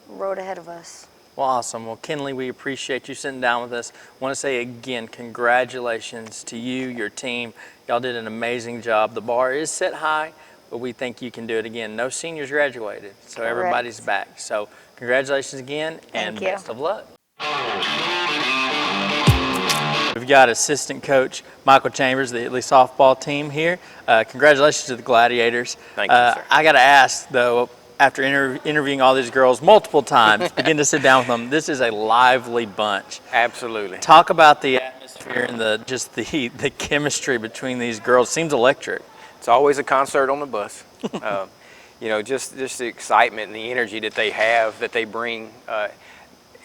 road ahead of us. Well, awesome. Well, Kinley, we appreciate you sitting down with us. I want to say again, congratulations to you, your team. Y'all did an amazing job. The bar is set high, but we think you can do it again. No seniors graduated, so Correct. Everybody's back. So congratulations again, and Thank you. best of luck. We've got assistant coach Michael Chambers, the Italy softball team here. Congratulations to the Gladiators. Thank you, sir. I got to ask, though, after interviewing all these girls multiple times, begin to sit down with them, this is a lively bunch. Absolutely. Talk about the atmosphere and the chemistry between these girls. Seems electric. It's always a concert on the bus. You know, just the excitement and the energy that they have, that they bring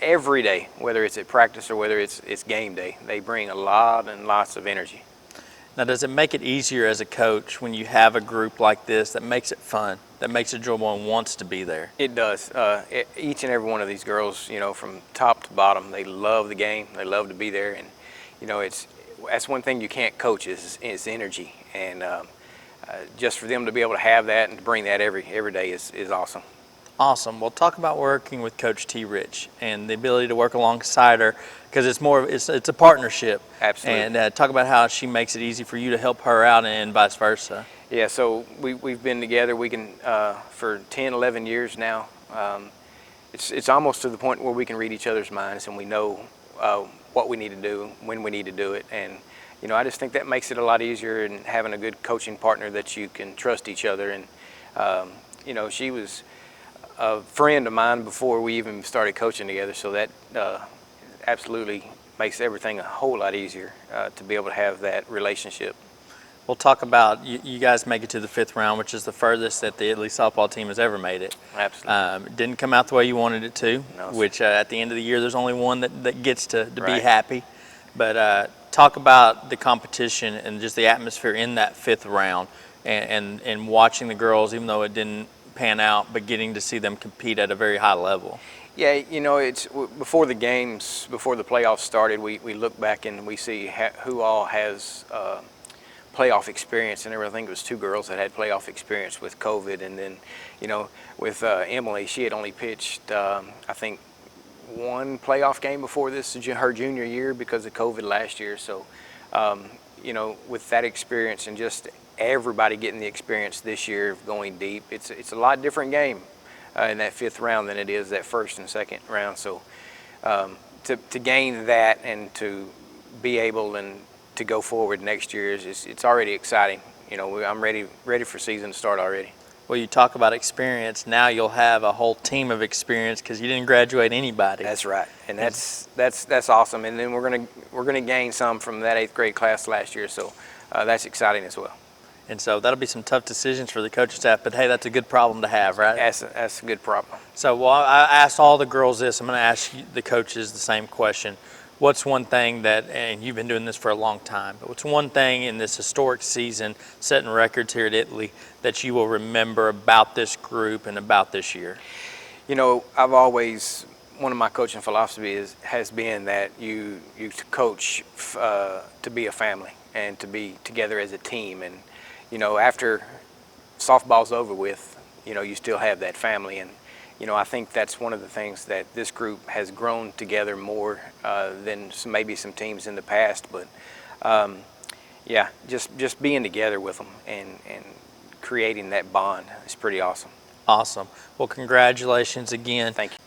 every day, whether it's at practice or whether it's game day. They bring a lot and lots of energy. Now, does it make it easier as a coach when you have a group like this that makes it fun, that makes it enjoyable and wants to be there? It does. Each and every one of these girls, you know, from top to bottom, they love the game. They love to be there, and you know, that's one thing you can't coach is energy, and just for them to be able to have that and to bring that every day is awesome. Awesome. Well, talk about working with Coach T. Rich and the ability to work alongside her, because it's a partnership. Absolutely. And talk about how she makes it easy for you to help her out and vice versa. Yeah, so we've been together. We can for 10, 11 years now. It's almost to the point where we can read each other's minds and we know what we need to do, when we need to do it. And you know, I just think that makes it a lot easier, and having a good coaching partner that you can trust each other. And you know, she was a friend of mine before we even started coaching together, so that absolutely makes everything a whole lot easier to be able to have that relationship. We'll talk about, you guys make it to the 5th round, which is the furthest that the Italy softball team has ever made it. Absolutely. It didn't come out the way you wanted it to, No, which at the end of the year, there's only one that gets to be Right. happy. But talk about the competition and just the atmosphere in that 5th round, and watching the girls, even though it didn't pan out, but getting to see them compete at a very high level. Yeah, you know, it's before the games, before the playoffs started, we look back and we see who all has playoff experience, and I think it was 2 girls that had playoff experience with COVID, and then, you know, with Emily, she had only pitched, I think, 1 playoff game before this, her junior year, because of COVID last year. So, you know, with that experience and just everybody getting the experience this year of going deep, it's a lot different game in that 5th round than it is that 1st and 2nd round. So to gain that and to be able and to go forward next year it's already exciting. You know, I'm ready for season to start already. Well, you talk about experience. Now you'll have a whole team of experience because you didn't graduate anybody. That's right, and that's awesome. And then we're gonna gain some from that 8th grade class last year. So that's exciting as well. And so that'll be some tough decisions for the coaching staff, but hey, that's a good problem to have, right? That's a good problem. So, well, I asked all the girls this. I'm going to ask the coaches the same question. what's one thing that, and you've been doing this for a long time, but what's one thing in this historic season, setting records here at Italy, that you will remember about this group and about this year? You know, I've always, one of my coaching philosophies has been that you coach to be a family and to be together as a team. And, you know, after softball's over with, you know, you still have that family. And, you know, I think that's one of the things that this group has grown together more than maybe some teams in the past. But, yeah, just being together with them and creating that bond is pretty awesome. Awesome. Well, congratulations again. Thank you.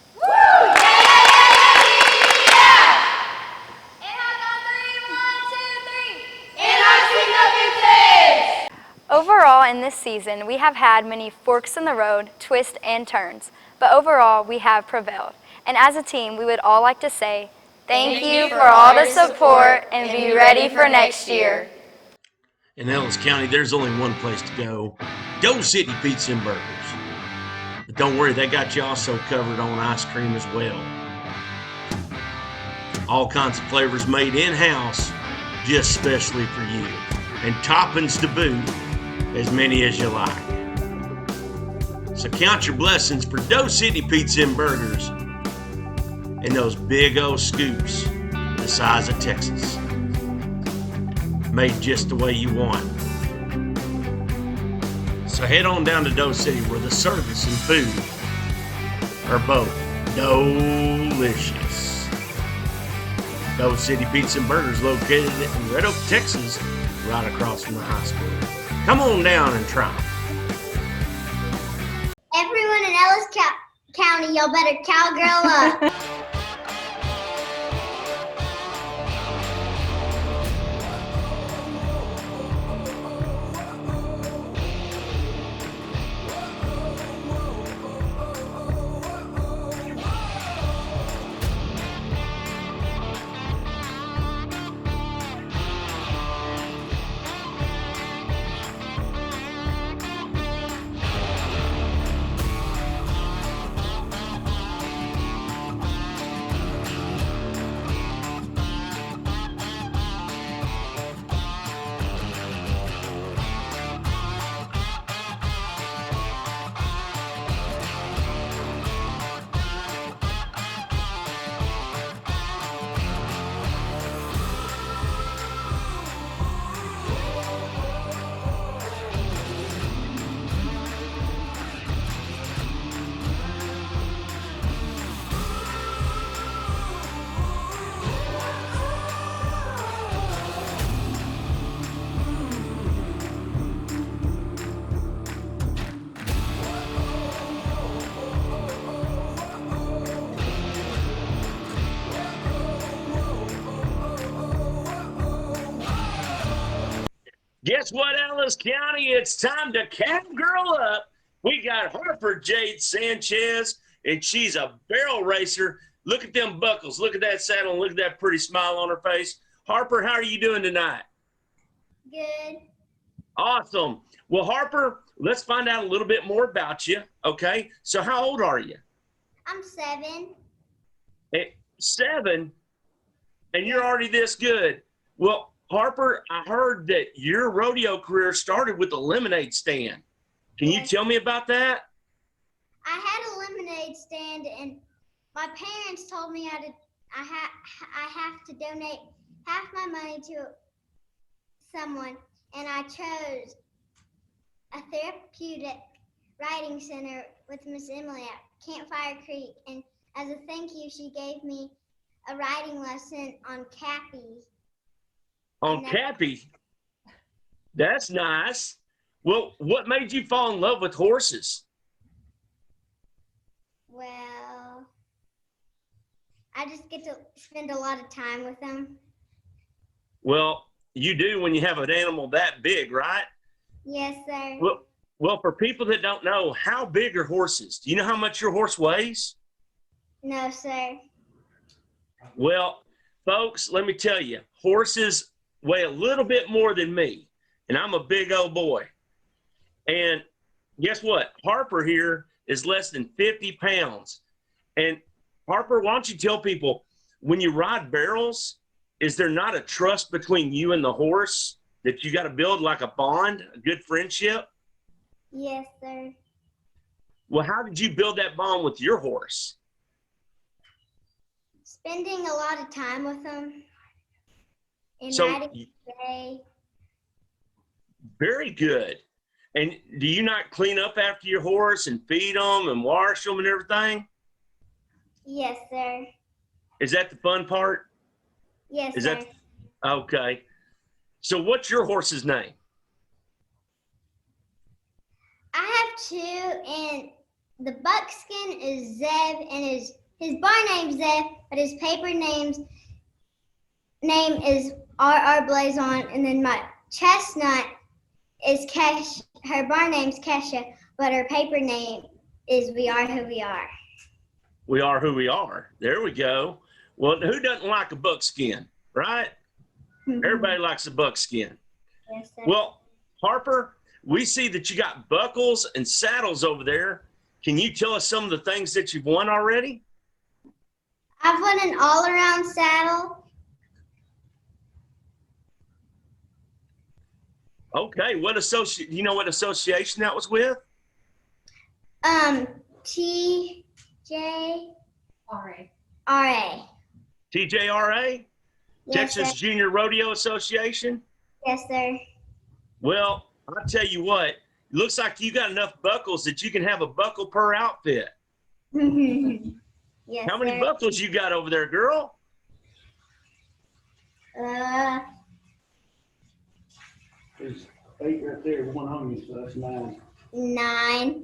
Overall, in this season, we have had many forks in the road, twists, and turns, but overall, we have prevailed. And as a team, we would all like to say, thank you for all the support and be ready for next year. In Ellis County, there's only one place to go. Doe City Pizza and Burgers. But don't worry, they got you also covered on ice cream as well. All kinds of flavors made in-house, just specially for you. And toppings to boot, as many as you like. So count your blessings for Doe City Pizza and Burgers and those big old scoops the size of Texas. Made just the way you want. So head on down to Doe City where the service and food are both delicious. Doe City Pizza and Burgers located in Red Oak, Texas, right across from the high school. Come on down and try. Everyone in Ellis County, y'all better cowgirl up. Guess what, Ellis County? It's time to cowgirl up. We got Harper Jade Sanchez, and she's a barrel racer. Look at them buckles. Look at that saddle, and look at that pretty smile on her face. Harper, how are you doing tonight? Good. Awesome. Well, Harper, let's find out a little bit more about you, okay? So how old are you? I'm 7. 7? And you're already this good. Well, Harper, I heard that your rodeo career started with a lemonade stand. Can you tell me about that? I had a lemonade stand, and my parents told me I have to donate half my money to someone, and I chose a therapeutic riding center with Miss Emily at Campfire Creek, and as a thank you, she gave me a riding lesson on Cappy. On Cappy? That's nice. Well, what made you fall in love with horses? Well, I just get to spend a lot of time with them. Well, you do when you have an animal that big, right? Yes, sir. Well, for people that don't know, how big are horses? Do you know how much your horse weighs? No, sir. Well, folks, let me tell you, horses weigh a little bit more than me, and I'm a big old boy. And guess what? Harper here is less than 50 pounds. And Harper, why don't you tell people when you ride barrels, is there not a trust between you and the horse that you got to build like a bond, a good friendship? Yes, sir. Well, how did you build that bond with your horse? Spending a lot of time with them and So, riding today. very good. And do you not clean up after your horse and feed them and wash them and everything? Yes, sir. Is that the fun part? Yes, Is sir. that okay? So, what's your horse's name? I have two, and the buckskin is Zev, and his barn name's Zev, but his paper name is R.R. Blazon, and then my chestnut is Kesh. Her barn name's Kesha, but her paper name is We Are Who We Are. We are who we are. There we go. Well, who doesn't like a buckskin, right? Everybody likes a buckskin. Yes, sir. Well, Harper, we see that you got buckles and saddles over there. Can you tell us some of the things that you've won already? I've won an all-around saddle. Okay, do you know what association that was with? TJRA. TJRA? Yes, Texas sir. Junior Rodeo Association? Yes, sir. Well, I'll tell you what, it looks like you got enough buckles that you can have a buckle per outfit. Yes, How many sir. buckles you got over there, girl? There's 8 right there, one on you, so that's 9. 9.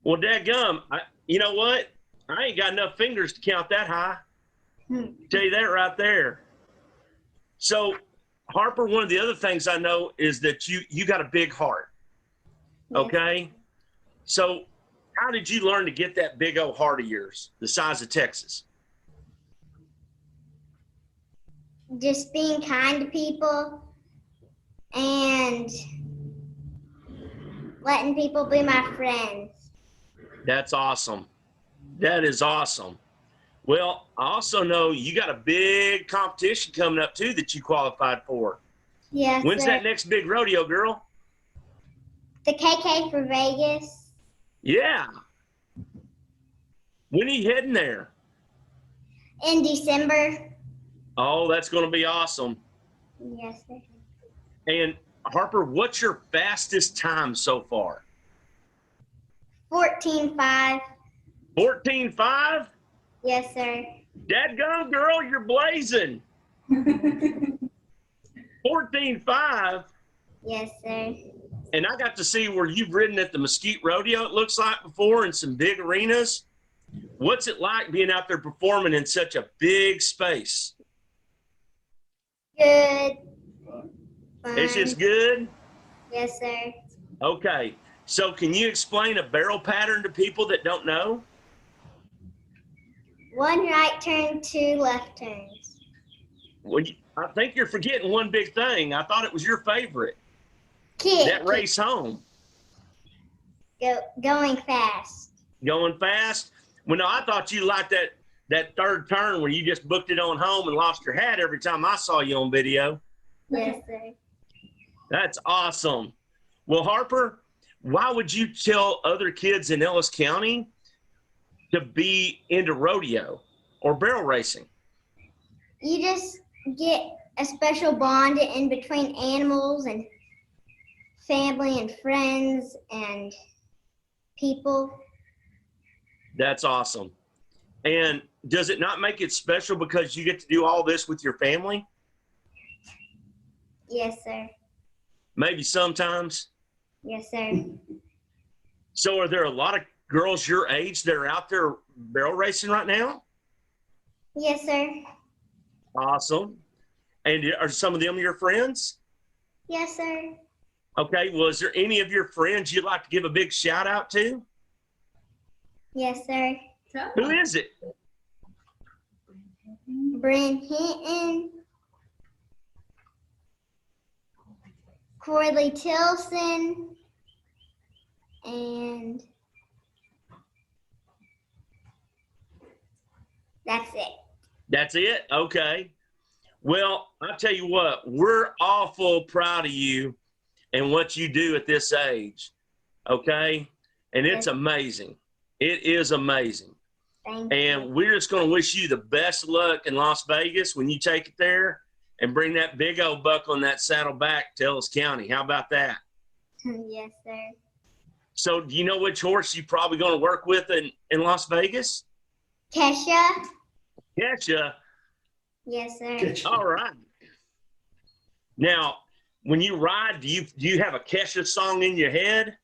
Well, dadgum, you know what? I ain't got enough fingers to count that high. Tell you that right there. So, Harper, one of the other things I know is that you got a big heart. Okay? So, how did you learn to get that big old heart of yours, the size of Texas? Just being kind to people and letting people be my friends. That's awesome. That is awesome. Well, I also know you got a big competition coming up too that you qualified for. Yes, When's sir. that next big rodeo, girl? The KK for Vegas. Yeah. When are you heading there? In December. Oh, that's going to be awesome. Yes, sir. And Harper, what's your fastest time so far? 14.5. 14.5? Yes, sir. Dadgum, girl, you're blazing. 14.5? Yes, sir. And I got to see where you've ridden at the Mesquite Rodeo, it looks like, before in some big arenas. What's it like being out there performing in such a big space? Good. It's just good? Yes, sir. Okay. So can you explain a barrel pattern to people that don't know? 1 right turn, 2 left turns. Well, I think you're forgetting one big thing. I thought it was your favorite. That race home. Going fast. Going fast? Well, no, I thought you liked that third turn where you just booked it on home and lost your hat every time I saw you on video. Yes, sir. That's awesome. Well, Harper, why would you tell other kids in Ellis County to be into rodeo or barrel racing? You just get a special bond in between animals and family and friends and people. That's awesome. And does it not make it special because you get to do all this with your family? Yes, sir. Maybe sometimes. Yes, sir. So are there a lot of girls your age that are out there barrel racing right now? Yes, sir. Awesome. And are some of them your friends? Yes, sir. Okay. Well, is there any of your friends you'd like to give a big shout out to? Yes, sir. Who is it? Bryn Hinton, Corley Tilson, and that's it. That's it? Okay. Well, I'll tell you what, we're awful proud of you and what you do at this age. Okay? And it's amazing. It is amazing. Thank And you. we're just going to wish you the best luck in Las Vegas when you take it there and bring that big old buck on that saddle back to Ellis County. How about that? Yes, sir. So do you know which horse you're probably going to work with in Las Vegas? Kesha? Kesha. Yes, sir. All right. Now, when you ride, do you have a Kesha song in your head?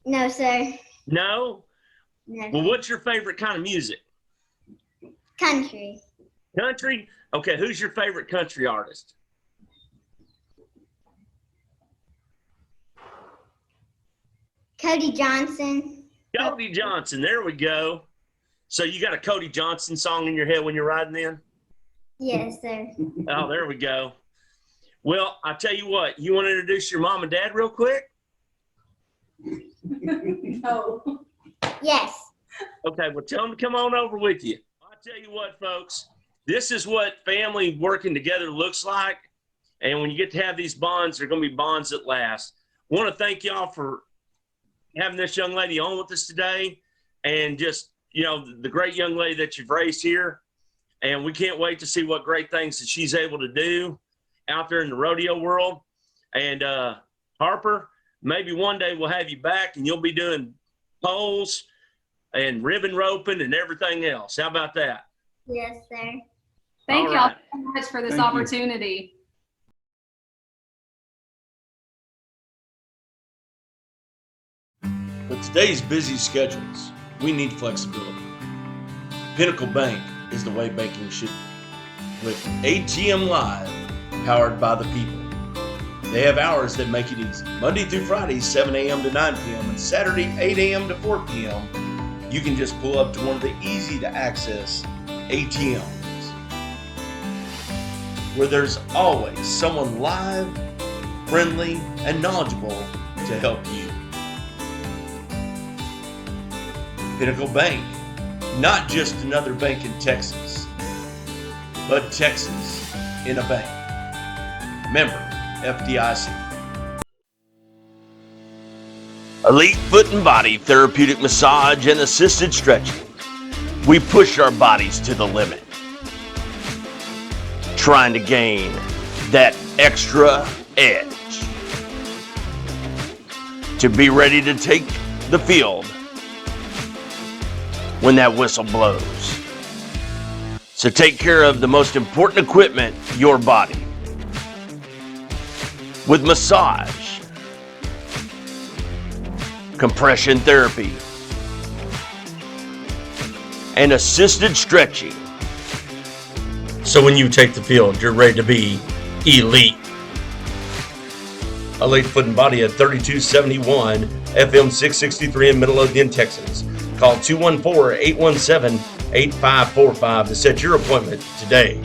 No, sir. No? No. Well, what's your favorite kind of music? Country. Country? Okay, who's your favorite country artist? Cody Johnson. Cody Johnson. There we go. So you got a Cody Johnson song in your head when you're riding then? Yes, sir. Oh, there we go. Well, I'll tell you what. You want to introduce your mom and dad real quick? No. Yes. Okay, well, tell them to come on over with you. I'll tell you what, folks. This is what family working together looks like. And when you get to have these bonds, they're going to be bonds that last. I want to thank y'all for having this young lady on with us today and just, you know, the great young lady that you've raised here. And we can't wait to see what great things that she's able to do out there in the rodeo world. And Harper, maybe one day we'll have you back and you'll be doing poles and ribbon roping and everything else. How about that? Yes, sir. Thank All y'all right. so much for this Thank you. opportunity. With today's busy schedules, we need flexibility. Pinnacle Bank is the way banking should be. With ATM Live, powered by the people. They have hours that make it easy. Monday through Friday, 7 a.m. to 9 p.m. and Saturday, 8 a.m. to 4 p.m. You can just pull up to one of the easy to access ATMs, where there's always someone live, friendly, and knowledgeable to help you. Pinnacle Bank, not just another bank in Texas, but Texas in a bank. Member FDIC. Elite Foot and Body Therapeutic Massage and Assisted Stretching. We push our bodies to the limit, trying to gain that extra edge to be ready to take the field when that whistle blows. So take care of the most important equipment, your body, with massage, compression therapy, and assisted stretching. So when you take the field, you're ready to be elite. Elite Foot and Body at 3271 FM 663 in Midlothian, Texas. Call 214-817-8545 to set your appointment today.